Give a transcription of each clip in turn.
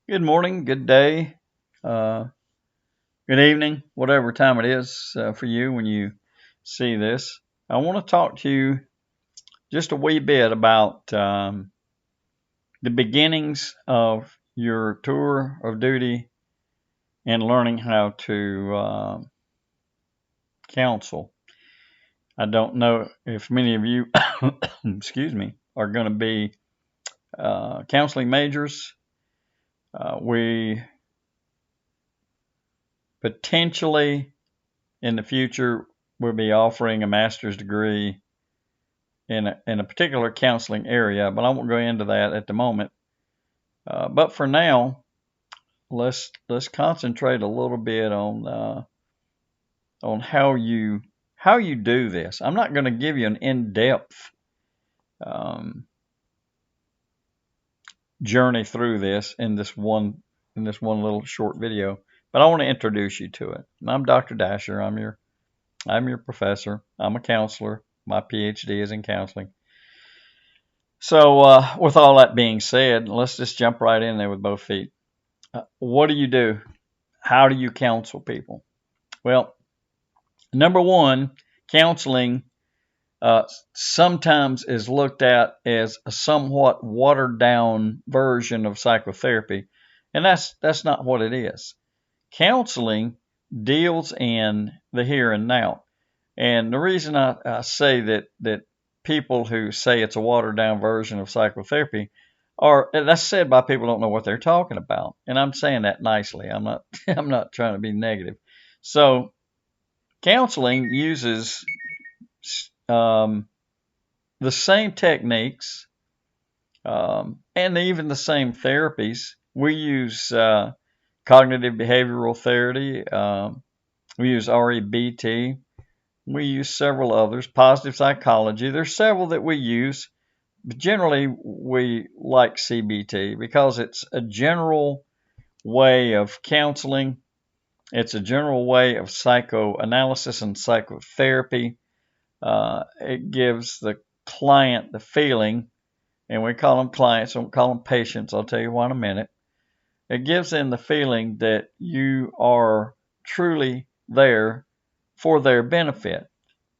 Good morning, good day, uh, good evening, whatever time it is for you when you see this. I want to talk to you just a wee bit about the beginnings of your tour of duty and learning how to counsel. I don't know if many of you, excuse me, are going to be counseling majors. We potentially in the future will be offering a master's degree in a particular counseling area, but I won't go into that at the moment. But for now, let's concentrate a little bit on how you do this. I'm not going to give you an in-depth um, journey through this in this one little short video, but I want to introduce you to it. And I'm Dr. Dasher. I'm your professor. I'm a counselor. My PhD is in counseling. So, with all that being said, let's just jump right in there with both feet. What do you do? How do you counsel people? Well, number one, counseling sometimes is looked at as a somewhat watered down version of psychotherapy, and that's not what it is. Counseling deals in the here and now, and the reason I say that people who say it's a watered down version of psychotherapy are that's said by people who don't know what they're talking about. And I'm saying that nicely. I'm not I'm not trying to be negative. So counseling uses um, the same techniques and even the same therapies. We use cognitive behavioral therapy. We use REBT. We use several others, positive psychology. There's several that we use, but generally we like CBT because it's a general way of counseling. It's a general way of psychoanalysis and psychotherapy. It gives the client the feeling, and we call them clients, don't call them patients. I'll tell you why in a minute. It gives them the feeling that you are truly there for their benefit.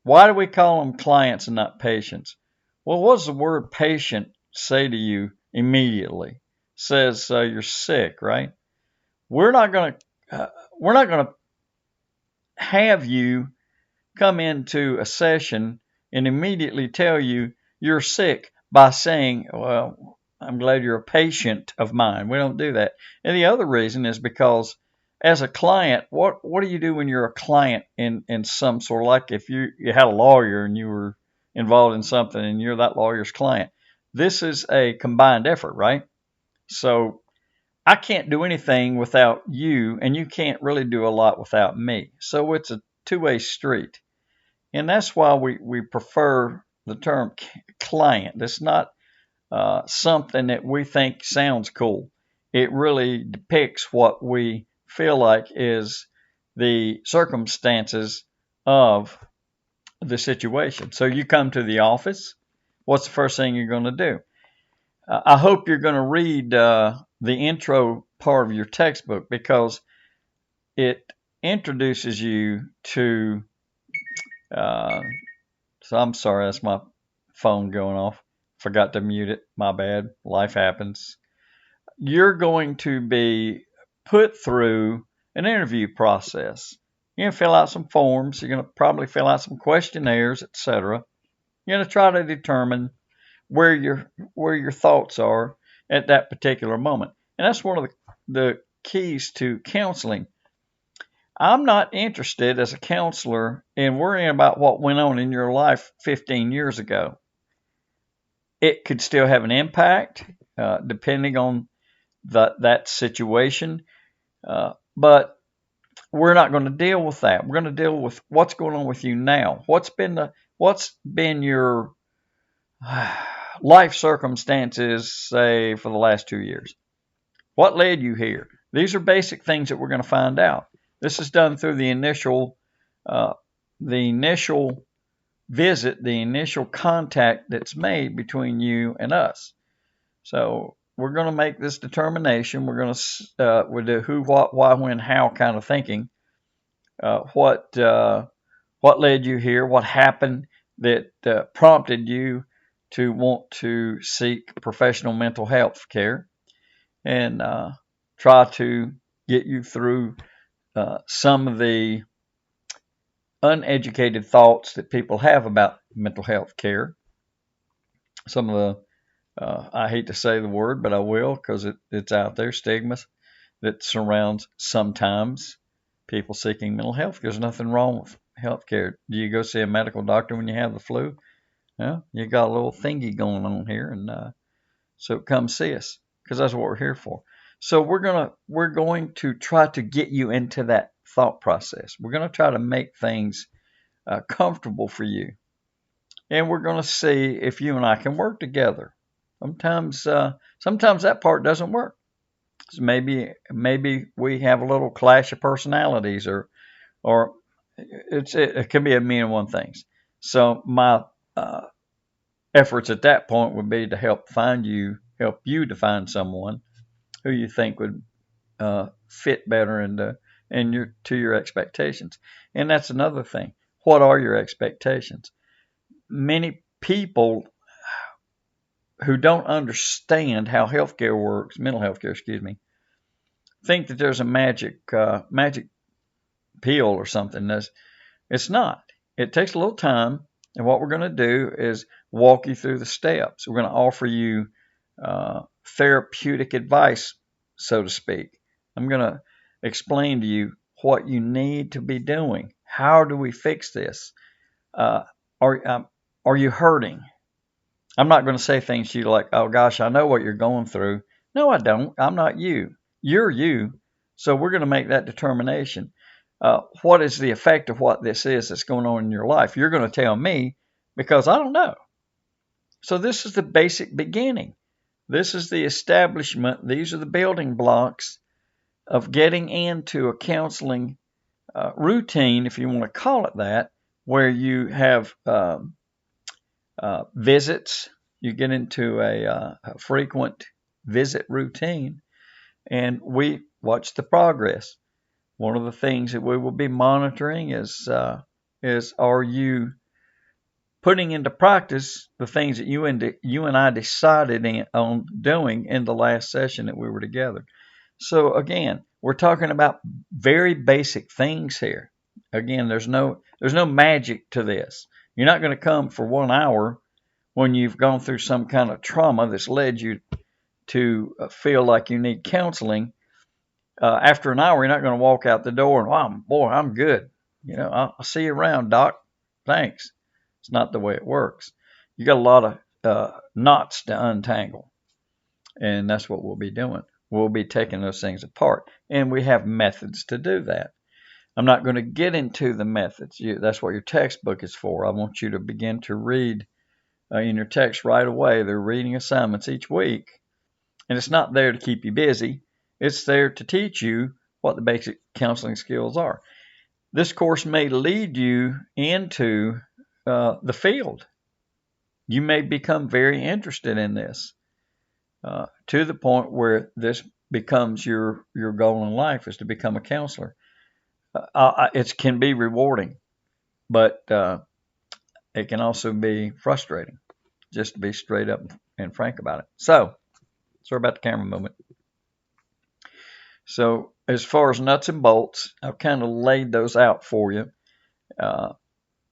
Why do we call them clients and not patients? Well, what does the word patient say to you immediately? It says you're sick, right? We're not going to we're not going to have you come into a session and immediately tell you you're sick by saying, "Well, I'm glad you're a patient of mine." We don't do that. And the other reason is because as a client, what do you do when you're a client in some sort of, like if you had a lawyer and you were involved in something and you're that lawyer's client? This is a combined effort, right? So I can't do anything without you, and you can't really do a lot without me. So it's a two-way street. And that's why we prefer the term client. That's not something that we think sounds cool. It really depicts what we feel like is the circumstances of the situation. So you come to the office. What's the first thing you're going to do? I hope you're going to read the intro part of your textbook because it introduces you to. Uh, so I'm sorry, that's my phone going off. Forgot to mute it. My bad. Life happens. You're going to be put through an interview process. You're going to fill out some forms. You're going to probably fill out some questionnaires, etc. You're going to try to determine where your thoughts are at that particular moment. And that's one of the keys to counseling. I'm not interested as a counselor in worrying about what went on in your life 15 years ago. It could still have an impact depending on that situation, but we're not going to deal with that. We're going to deal with what's going on with you now. What's been your life circumstances, say, for the last 2 years? What led you here? These are basic things that we're going to find out. This is done through uh, the initial visit, the initial contact that's made between you and us. So we're gonna make this determination. We're gonna we do who, what, why, when, how kind of thinking. What led you here? What happened that prompted you to want to seek professional mental health care, and try to get you through some of the uneducated thoughts that people have about mental health care. Some of the I hate to say the word, but I will because it's out there, stigmas that surrounds sometimes people seeking mental health. There's nothing wrong with health care. Do you go see a medical doctor when you have the flu? Well, you got a little thingy going on here, and so come see us because that's what we're here for. So we're going to try to get you into that thought process. We're going to try to make things comfortable for you, and we're going to see if you and I can work together. Sometimes that part doesn't work. So maybe we have a little clash of personalities, or it can be a million and one things. So my efforts at that point would be to help you to find someone who you think would fit better and to your expectations. And that's another thing. What are your expectations? Many people who don't understand how healthcare works, mental health care, excuse me, think that there's a magic pill or something. It's not. It takes a little time, and what we're going to do is walk you through the steps. We're going to offer you therapeutic advice, so to speak. I'm going to explain to you what you need to be doing. How do we fix this? Are you hurting? I'm not going to say things to you like, oh gosh, I know what you're going through. No, I don't. I'm not you. You're you. So we're going to make that determination. What is the effect of what this is that's going on in your life? You're going to tell me because I don't know. So this is the basic beginning. This is the establishment. These are the building blocks of getting into a counseling routine, if you want to call it that, where you have visits. You get into a frequent visit routine, and we watch the progress. One of the things that we will be monitoring is are you putting into practice the things that you and I decided on doing in the last session that we were together. So again, we're talking about very basic things here. Again, there's no magic to this. You're not going to come for 1 hour when you've gone through some kind of trauma that's led you to feel like you need counseling. After an hour, you're not going to walk out the door and, wow, boy, I'm good. I'll see you around, doc. Thanks. It's not the way it works. You got a lot of knots to untangle, and that's what we'll be doing. We'll be taking those things apart, and we have methods to do that. I'm not going to get into the methods. That's what your textbook is for. I want you to begin to read in your text right away. They're reading assignments each week, and it's not there to keep you busy. It's there to teach you what the basic counseling skills are. This course may lead you into the field. You may become very interested in this to the point where this becomes your goal in life is to become a counselor. It can be rewarding, but it can also be frustrating, just to be straight up and frank about it. So, sorry about the camera movement. So, as far as nuts and bolts, I've kind of laid those out for you.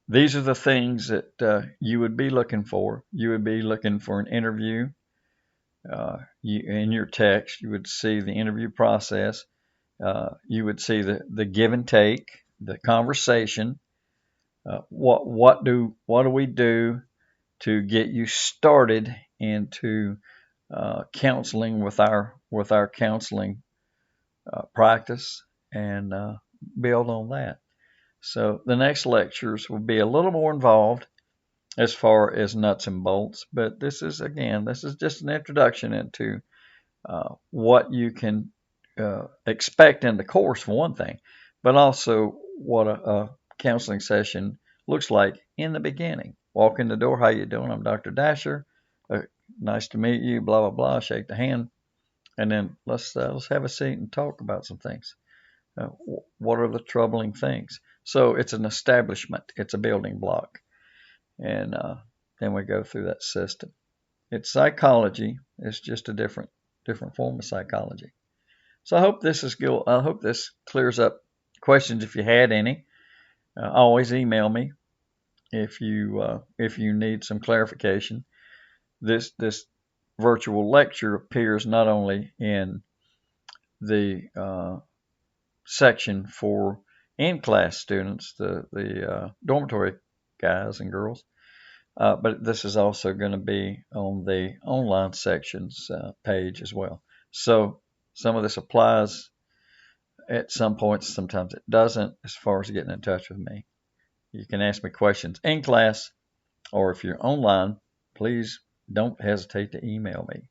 These are the things that you would be looking for. You would be looking for an interview. In your text, you would see the interview process. You would see the give and take, the conversation. What do we do to get you started into counseling with our counseling practice, and build on that. So the next lectures will be a little more involved as far as nuts and bolts, but this is just an introduction into what you can expect in the course for one thing, but also what a counseling session looks like in the beginning. Walk in the door, how you doing? I'm Dr. Dasher. Nice to meet you, blah, blah, blah. Shake the hand. and then let's have a seat and talk about some things. What are the troubling things? So it's an establishment. It's a building block, and then we go through that system. It's psychology. It's just a different form of psychology. So I hope this is good. I hope this clears up questions if you had any. Always email me if you need some clarification. This virtual lecture appears not only in the section for in-class students, the dormitory guys and girls, but this is also going to be on the online sections page as well. So some of this applies at some points, sometimes it doesn't, as far as getting in touch with me. You can ask me questions in class, or if you're online, please don't hesitate to email me.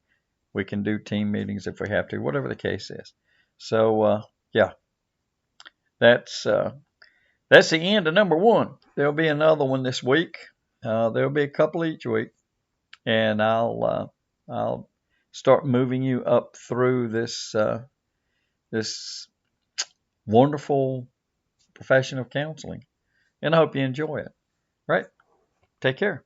We can do team meetings if we have to, whatever the case is. So, yeah, that's the end of number one. There'll be another one this week. There'll be a couple each week, and I'll start moving you up through this wonderful profession of counseling, and I hope you enjoy it. Right? Take care.